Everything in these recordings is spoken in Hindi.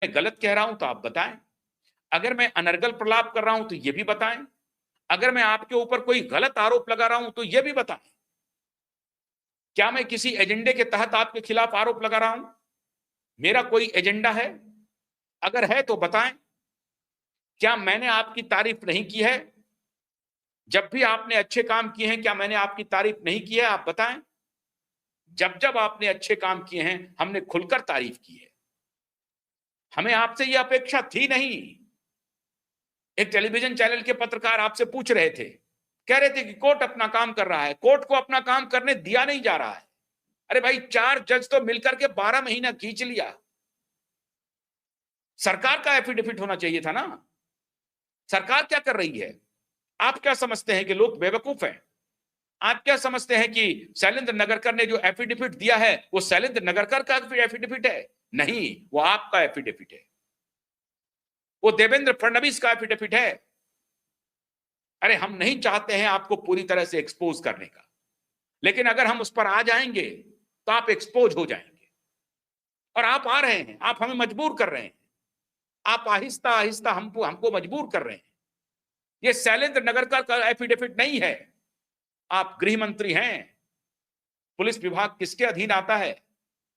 मैं गलत कह रहा हूं तो आप बताएं, अगर मैं अनर्गल प्रलाप कर रहा हूं तो यह भी बताएं, अगर मैं आपके ऊपर कोई गलत आरोप लगा रहा हूं तो यह भी बताएं। क्या मैं किसी एजेंडे के तहत आपके खिलाफ आरोप लगा रहा हूं? मेरा कोई एजेंडा है? अगर है तो बताएं। क्या मैंने आपकी तारीफ नहीं की है? जब भी आपने अच्छे काम किए हैं, क्या मैंने आपकी तारीफ नहीं की है? आप बताएं। जब जब आपने अच्छे काम किए हैं, हमने खुलकर तारीफ की है। हमें आपसे यह अपेक्षा थी नहीं। एक टेलीविजन चैनल के पत्रकार आपसे पूछ रहे थे, कह रहे थे कि कोर्ट अपना काम कर रहा है। कोर्ट को अपना काम करने दिया नहीं जा रहा है। अरे भाई, 4 जज तो मिलकर के 12 महीना खींच लिया। सरकार का एफिडेविट होना चाहिए था ना। सरकार क्या कर रही है? आप क्या समझते हैं कि लोग बेवकूफ हैं? आप क्या समझते हैं कि शैलेंद्र नगरकर ने जो एफिडेविट दिया है वो शैलेंद्र नगरकर का एफिडेविट है? नहीं, वो आपका एफिडेविट है, वो देवेंद्र फडणवीस का एफिडेविट है। अरे, हम नहीं चाहते हैं आपको पूरी तरह से एक्सपोज करने का, लेकिन अगर हम उस पर आ जाएंगे तो आप एक्सपोज हो जाएंगे। और आप आ रहे हैं, आप हमें मजबूर कर रहे हैं। आप आहिस्ता आहिस्ता हमको मजबूर कर रहे हैं। ये शैलेंद्र नगरकर का एफिडेविट नहीं है। आप गृह मंत्री हैं। पुलिस विभाग किसके अधीन आता है?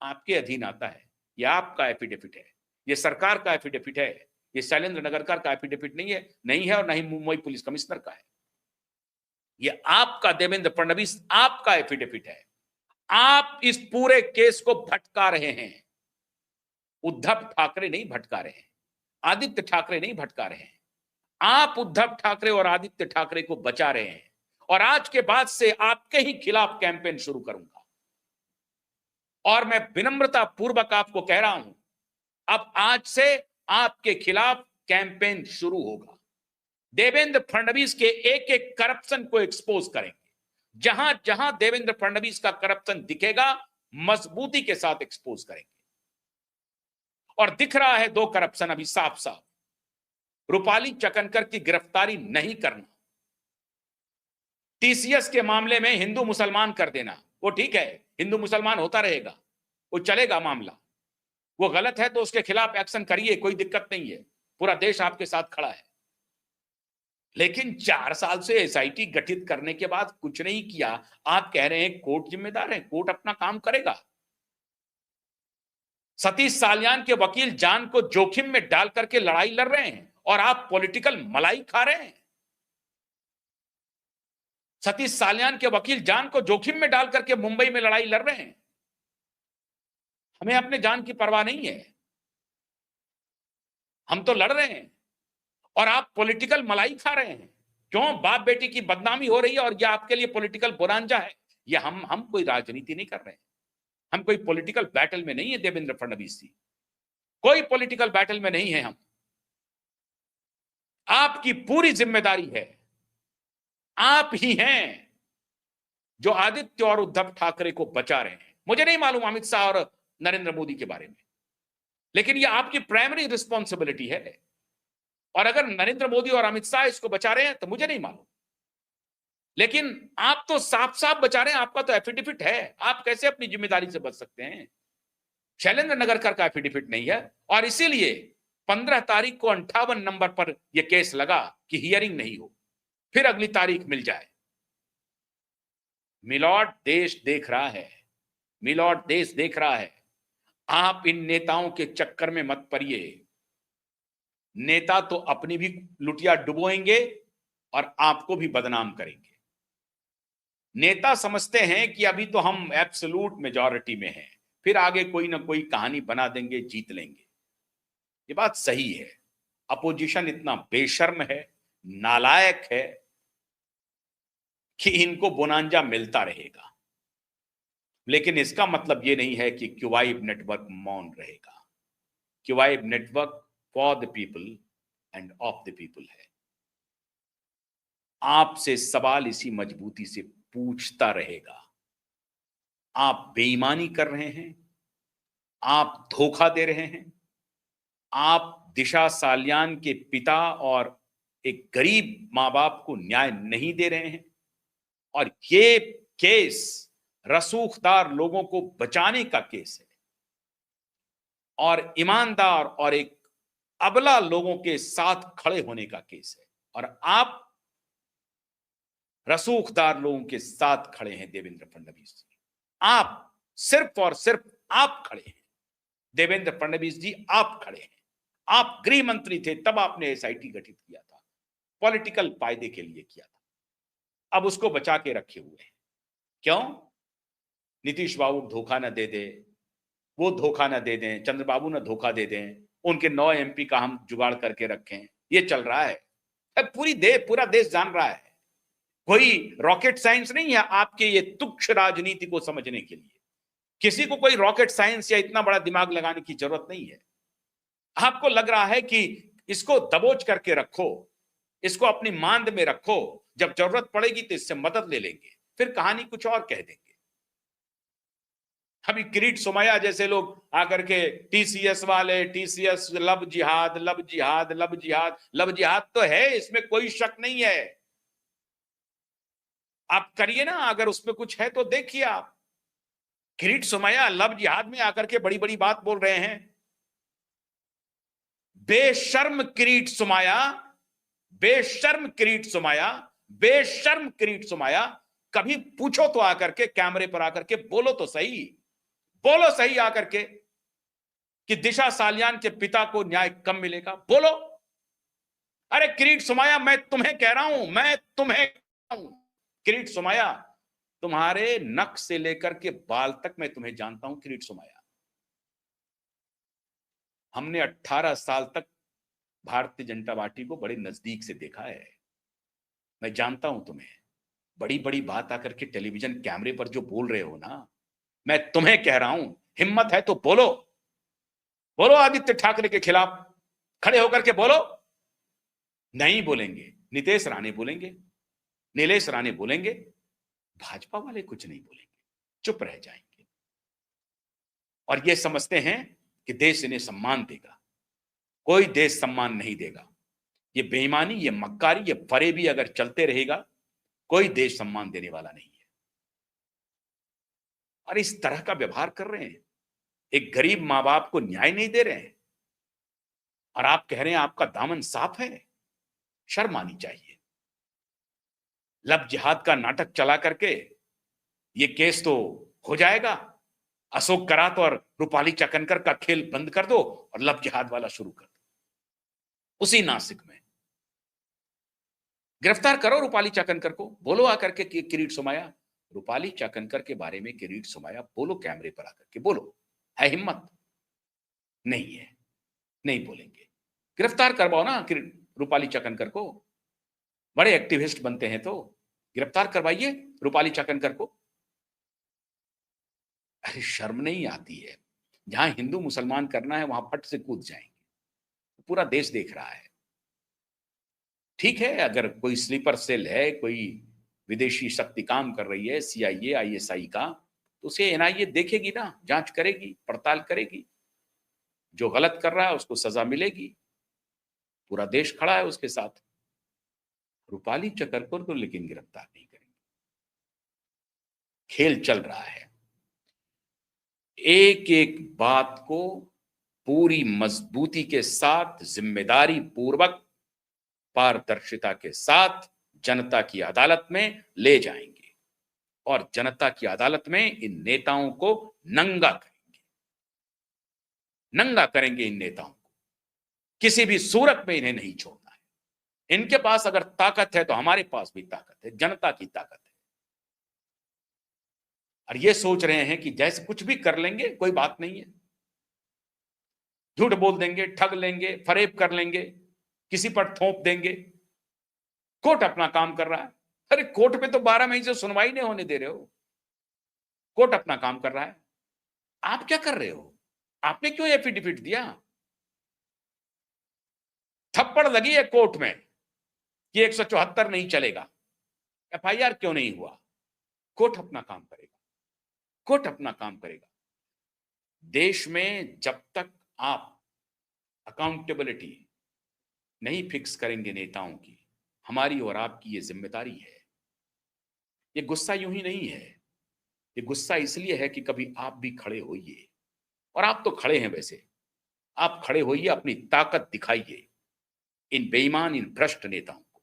आपके अधीन आता है। ये आपका एफिडेविट है, ये सरकार का एफिडेविट है। ये शैलेंद्र नगरकर का एफिडेविट नहीं है और नहीं मुंबई पुलिस कमिश्नर का है। ये आपका, देवेंद्र फडणवीस, आपका एफिडेविट है। आप इस पूरे केस को भटका रहे हैं। उद्धव ठाकरे नहीं भटका रहे हैं, आदित्य ठाकरे नहीं भटका रहे हैं। आप उद्धव ठाकरे और आदित्य ठाकरे को बचा रहे हैं। और आज के बाद से आपके ही खिलाफ कैंपेन शुरू करूंगा। और मैं विनम्रता पूर्वक आपको कह रहा हूं, अब आज से आपके खिलाफ कैंपेन शुरू होगा। देवेंद्र फडणवीस के एक एक करप्शन को एक्सपोज करेंगे। जहां जहां देवेंद्र फडणवीस का करप्शन दिखेगा, मजबूती के साथ एक्सपोज करेंगे। और दिख रहा है 2 करप्शन अभी साफ साफ। रूपाली चकनकर की गिरफ्तारी नहीं करना, टीसीएस के मामले में हिंदू मुसलमान कर देना, वो ठीक है, हिंदू मुसलमान होता रहेगा, वो चलेगा मामला। वो गलत है तो उसके खिलाफ एक्शन करिए, कोई दिक्कत नहीं है, पूरा देश आपके साथ खड़ा है। लेकिन 4 साल से एसआईटी गठित करने के बाद कुछ नहीं किया। आप कह रहे हैं कोर्ट जिम्मेदार है, कोर्ट अपना काम करेगा। सतीश साल्यान के वकील जान को जोखिम में डाल करके लड़ाई लड़ रहे हैं और आप पॉलिटिकल मलाई खा रहे हैं। सतीश साल्यान के वकील जान को जोखिम में डाल करके मुंबई में लड़ाई लड़ रहे हैं। हमें अपने जान की परवाह नहीं है, हम तो लड़ रहे हैं और आप पॉलिटिकल मलाई खा रहे हैं। क्यों? बाप बेटी की बदनामी हो रही है और यह आपके लिए पॉलिटिकल बोनांजा है। ये हम कोई राजनीति नहीं कर रहे हैं, हम कोई पॉलिटिकल बैटल में नहीं है। देवेंद्र फडणवीस जी, कोई पॉलिटिकल बैटल में नहीं है हम। आपकी पूरी जिम्मेदारी है। आप ही हैं जो आदित्य और उद्धव ठाकरे को बचा रहे हैं। मुझे नहीं मालूम अमित शाह और नरेंद्र मोदी के बारे में, लेकिन यह आपकी प्राइमरी रिस्पॉन्सिबिलिटी है। और अगर नरेंद्र मोदी और अमित शाह इसको बचा रहे हैं तो मुझे नहीं मालूम, लेकिन आप तो साफ साफ बचा रहे हैं। आपका तो एफिडेविट है, आप कैसे अपनी जिम्मेदारी से बच सकते हैं? शैलेंद्र नगरकर का एफिडेविट नहीं है और इसीलिए 15 तारीख को 58 नंबर पर यह केस लगा कि हियरिंग नहीं हो, फिर अगली तारीख मिल जाए। मिलॉर्ड, देश देख रहा है, मिलॉर्ड, देश देख रहा है। आप इन नेताओं के चक्कर में मत पड़िए। नेता तो अपनी भी लुटिया डुबोएंगे और आपको भी बदनाम करेंगे। नेता समझते हैं कि अभी तो हम एब्सोल्यूट मेजॉरिटी में हैं, फिर आगे कोई ना कोई कहानी बना देंगे, जीत लेंगे। ये बात सही है। अपोजिशन इतना बेशर्म है, नालायक है कि इनको बोनांजा मिलता रहेगा। लेकिन इसका मतलब यह नहीं है कि क्यूवाइब नेटवर्क मौन रहेगा। Qvibe network for the people and of the people है। आपसे सवाल इसी मजबूती से पूछता रहेगा। आप बेईमानी कर रहे हैं, आप धोखा दे रहे हैं, आप दिशा साल्यान के पिता और एक गरीब मां बाप को न्याय नहीं दे रहे हैं। और ये केस रसूखदार लोगों को बचाने का केस है और ईमानदार और एक अबला लोगों के साथ खड़े होने का केस है, और आप रसूखदार लोगों के साथ खड़े हैं देवेंद्र फडणवीस जी। आप, सिर्फ और सिर्फ आप खड़े हैं देवेंद्र फडणवीस जी, आप खड़े हैं। आप गृह मंत्री थे तब आपने एसआईटी गठित किया था, पॉलिटिकल फायदे के लिए किया था। अब उसको बचा के रखे हुए हैं। क्यों? नीतीश बाबू धोखा ना दे दे, वो धोखा ना दे दें, चंद्रबाबू ना धोखा दे दें, उनके 9 एमपी का हम जुगाड़ करके रखें, ये चल रहा है। अब पूरा देश जान रहा है। कोई रॉकेट साइंस नहीं है आपके ये तुच्छ राजनीति को समझने के लिए। किसी को कोई रॉकेट साइंस या इतना बड़ा दिमाग लगाने की जरूरत नहीं है। आपको लग रहा है कि इसको दबोच करके रखो, इसको अपनी मांद में रखो, जब जरूरत पड़ेगी तो इससे मदद ले लेंगे, फिर कहानी कुछ और कह देंगे। अभी किरीट सोमैया जैसे लोग आकर के टीसीएस वाले, टीसीएस लब जिहाद, लब जिहाद, लब जिहाद, लब जिहाद तो है, इसमें कोई शक नहीं है। आप करिए ना, अगर उसमें कुछ है तो देखिए आप। किरीट सोमैया लब जिहाद में आकर के बड़ी बड़ी बात बोल रहे हैं। बेशर्म किरीट सोमैया, बेशर्म किरीट सोमैया, बेशर्म किरीट सोमैया, कभी पूछो तो आकर के कैमरे पर आकर के बोलो तो सही, बोलो सही आकर के कि दिशा सालियान के पिता को न्याय कब मिलेगा, बोलो। अरे किरीट सोमैया, मैं तुम्हें कह रहा हूं, मैं तुम्हें कह रहा हूं, किरीट सोमैया, तुम्हारे नख से लेकर के बाल तक मैं तुम्हें जानता हूं किरीट सोमैया। हमने 18 साल तक भारतीय जनता पार्टी को बड़े नजदीक से देखा है। मैं जानता हूं तुम्हें। बड़ी बड़ी बात आकर के टेलीविजन कैमरे पर जो बोल रहे हो ना, मैं तुम्हें कह रहा हूं, हिम्मत है तो बोलो, बोलो आदित्य ठाकरे के खिलाफ खड़े होकर के बोलो। नहीं बोलेंगे, नितेश राणे बोलेंगे, नीलेश राणे बोलेंगे, भाजपा वाले कुछ नहीं बोलेंगे, चुप रह जाएंगे और ये समझते हैं कि देश इन्हें सम्मान देगा। कोई देश सम्मान नहीं देगा। ये बेईमानी, ये मक्कारी, ये फरेबी अगर चलते रहेगा, कोई देश सम्मान देने वाला नहीं है। और इस तरह का व्यवहार कर रहे हैं, एक गरीब मां बाप को न्याय नहीं दे रहे हैं और आप कह रहे हैं आपका दामन साफ है। शर्म आनी चाहिए। लब जिहाद का नाटक चला करके ये केस तो हो जाएगा। अशोक करात और रूपाली चाकनकर का खेल बंद कर दो और लब जिहाद वाला शुरू कर दो। उसी नासिक में गिरफ्तार करो रूपाली चाकनकर को, बोलो आकर के किरीट सोमैया, रूपाली चाकनकर के बारे में किरीट सोमैया बोलो, कैमरे पर आकर के बोलो। है हिम्मत? नहीं है, नहीं बोलेंगे। गिरफ्तार करवाओ ना रूपाली चाकनकर को। बड़े एक्टिविस्ट बनते हैं तो गिरफ्तार करवाइए रूपाली चाकनकर को। अरे शर्म नहीं आती है? जहां हिंदू मुसलमान करना है वहां फट से कूद जाएंगे। पूरा देश देख रहा है। ठीक है, अगर कोई स्लीपर सेल है, कोई विदेशी शक्ति काम कर रही है, सीआईए आईएसआई का, तो उसे एनआईए देखेगी ना, जांच करेगी, पड़ताल करेगी। जो गलत कर रहा है उसको सजा मिलेगी। पूरा देश खड़ा है उसके साथ। रूपाली चाकनकर को लेकिन गिरफ्तार नहीं करेंगे। खेल चल रहा है। एक एक बात को पूरी मजबूती के साथ, जिम्मेदारी पूर्वक, पारदर्शिता के साथ जनता की अदालत में ले जाएंगे और जनता की अदालत में इन नेताओं को नंगा करेंगे। नंगा करेंगे इन नेताओं को। किसी भी सूरत में इन्हें नहीं छोड़ना है। इनके पास अगर ताकत है तो हमारे पास भी ताकत है, जनता की ताकत है। और ये सोच रहे हैं कि जैसे कुछ भी कर लेंगे, कोई बात नहीं है। झूठ बोल देंगे, ठग लेंगे, फरेब कर लेंगे, किसी पर थोप देंगे। कोर्ट अपना काम कर रहा है। अरे कोर्ट पे तो 12 मई से सुनवाई नहीं होने दे रहे हो। कोर्ट अपना काम कर रहा है। आप क्या कर रहे हो? आपने क्यों एफिडेविट दिया? थप्पड़ लगी है कोर्ट में कि 174 नहीं चलेगा। एफआईआर क्यों नहीं हुआ? कोर्ट अपना काम करेगा। कोर्ट अपना काम करेगा। देश में जब तक आप अकाउंटेबिलिटी नहीं फिक्स करेंगे नेताओं की, हमारी और आपकी ये जिम्मेदारी है। ये गुस्सा यूं ही नहीं है। ये गुस्सा इसलिए है कि कभी आप भी खड़े होइए, और आप तो खड़े हैं वैसे। आप खड़े होइए, अपनी ताकत दिखाइए इन बेईमान, इन भ्रष्ट नेताओं को,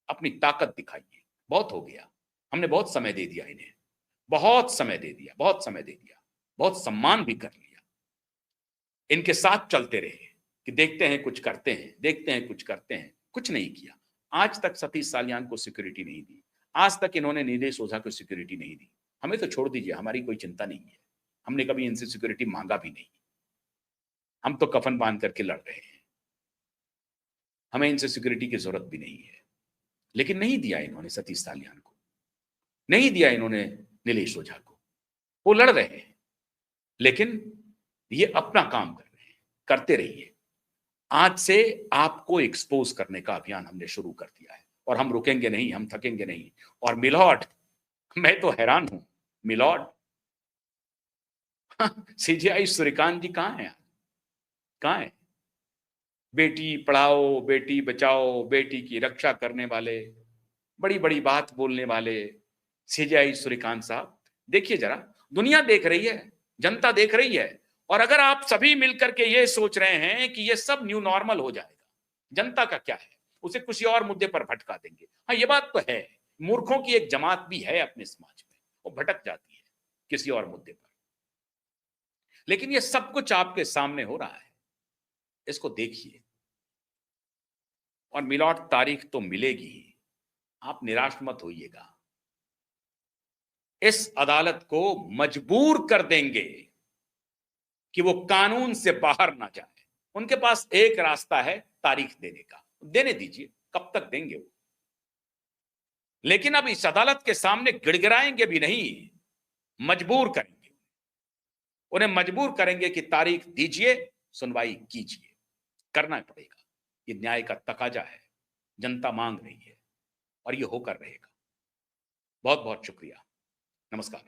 अपनी ताकत दिखाइए। बहुत हो गया, हमने बहुत समय दे दिया इन्हें, बहुत समय दे दिया, बहुत समय दे दिया, बहुत सम्मान भी कर लिया। इनके साथ चलते रहे कि देखते हैं कुछ करते हैं, देखते हैं कुछ करते हैं, कुछ नहीं किया। आज तक सतीश सालियान को सिक्योरिटी नहीं दी, आज तक इन्होंने नीलेश ओझा को सिक्योरिटी नहीं दी। हमें तो छोड़ दीजिए, हमारी कोई चिंता नहीं है, हमने कभी इनसे सिक्योरिटी मांगा भी नहीं। हम तो कफन बांध करके लड़ रहे हैं, हमें इनसे सिक्योरिटी की जरूरत भी नहीं है। लेकिन नहीं दिया इन्होंने सतीश सालियान को, नहीं दिया इन्होंने नीलेश ओझा को। वो लड़ रहे हैं, लेकिन ये अपना काम कर रहे हैं, करते रहिए। आज से आपको एक्सपोज करने का अभियान हमने शुरू कर दिया है और हम रुकेंगे नहीं, हम थकेंगे नहीं। और मिलॉर्ड, मैं तो हैरान हूं मिलॉर्ड, सीजेआई सूर्यकांत जी कहां हैं? कहां है? बेटी पढ़ाओ, बेटी बचाओ, बेटी की रक्षा करने वाले, बड़ी बड़ी बात बोलने वाले सीजेआई सूर्यकांत साहब, देखिए जरा, दुनिया देख रही है, जनता देख रही है। और अगर आप सभी मिलकर के ये सोच रहे हैं कि ये सब न्यू नॉर्मल हो जाएगा, जनता का क्या है, उसे किसी और मुद्दे पर भटका देंगे। हाँ, ये बात तो है, मूर्खों की एक जमात भी है अपने समाज में, वो भटक जाती है किसी और मुद्दे पर। लेकिन ये सब कुछ आपके सामने हो रहा है, इसको देखिए। और मिलॉट, तारीख तो मिलेगी ही, आप निराश मत होइएगा। इस अदालत को मजबूर कर देंगे कि वो कानून से बाहर ना जाए। उनके पास एक रास्ता है तारीख देने का, देने दीजिए, कब तक देंगे वो। लेकिन अब इस अदालत के सामने गिड़गिड़ाएंगे भी नहीं, मजबूर करेंगे, उन्हें मजबूर करेंगे कि तारीख दीजिए, सुनवाई कीजिए, करना पड़ेगा। ये न्याय का तकाजा है, जनता मांग रही है और ये होकर रहेगा। बहुत बहुत शुक्रिया, नमस्कार।